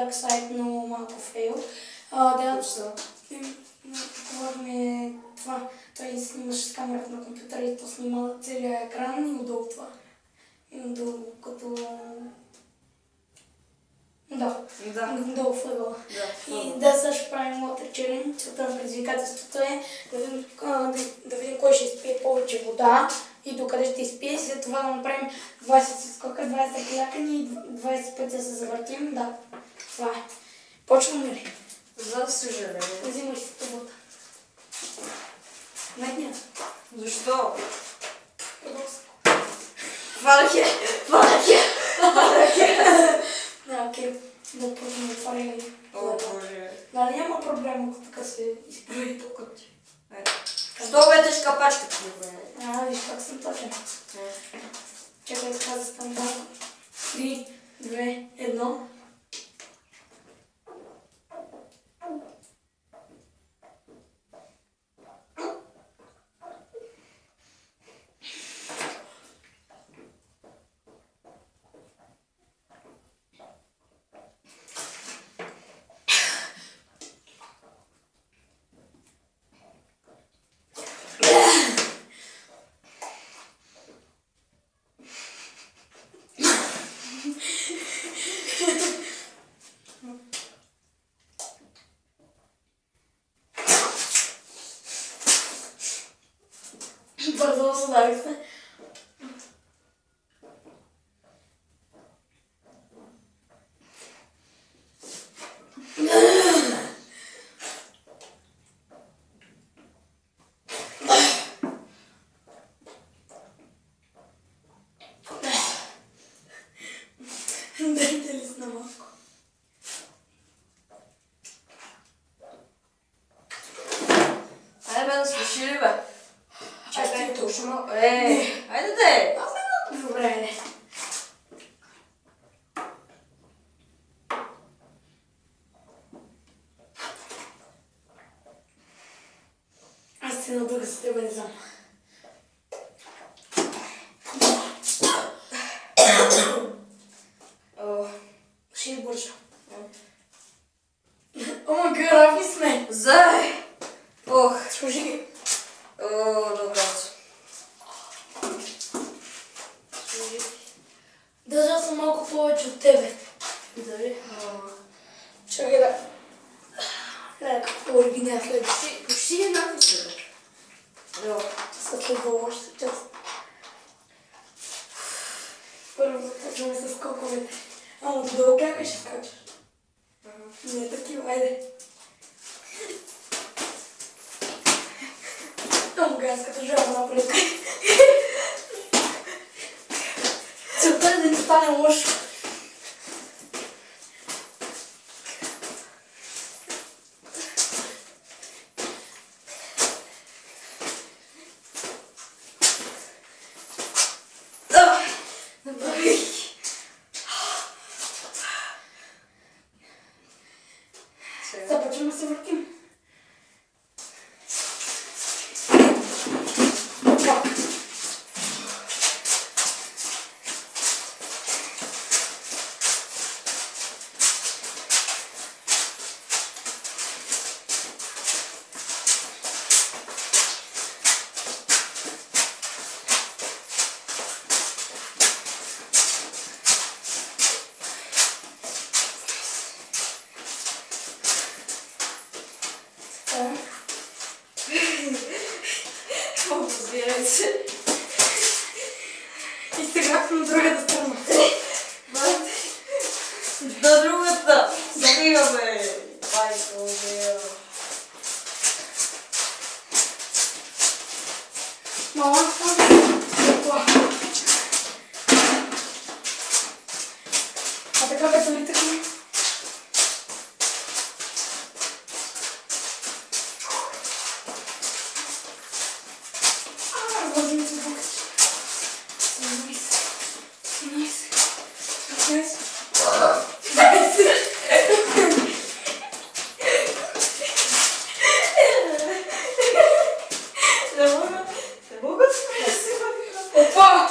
Dark Side, но малко фейл. Говорим това. Той снимаше с камерата на компютъра и то снима целия екран и отдолу това. И отдолу като... Долу в ъгъла. И сега ще правим Water Challenge. Целта на предизвикателството е да видим кой ще изпие повече вода и докъде ще изпие. След това да направим 20 скока, 20 клякани и 20 пъти да се завъртим. Да, това е. Почваме ли? За съжаление. Взимай си тубата. Метния. Защо? Валях я! Да, окей. Да пробваме отваряме. О, Боже. Да, няма проблем, ако така се изправи тук. Що метеш капачката? Виж как съм точен. Чакай така за стандарт. 3, 2, 1. Бързо съдавих се. Дайте ли сна малко? Айде бе да свърши ли бе? Чакай точно. Айде де! Добре. Аз се надуха с тебе, не знам. Ще избърша. О, графи сме! Зай! Ох! Служи ги. Добре. Държа съм малко повече от тебе. Дали? Чакай да... Гледай какво оригинал следва. Почти еднакви са. Са следва още част. Първо започваме с скоковете. Ама додолу как ще скачаш? Не такива, айде. Много газката жаба напред. Целта е да не стане лошо. Започваме да се въртим. Разбирай се. И сега на другата страна. На другата. Стигаме. Майко, мия. Мама, това. А така бе залитахме. Опа!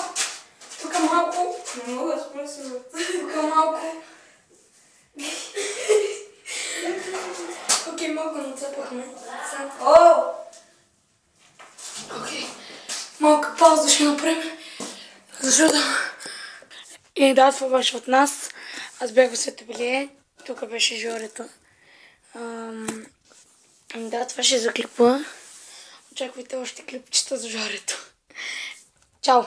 Тук малко. Не мога да спресвам. Тук малко. Излязохме. О! Окей. Малка пауза ще направим. Защото... И да, това беше от нас. Аз бях в Светобилие. Тук беше Жорето. Да, това ще е за клипа. Очаквайте още клипчета за Жорето. Чао!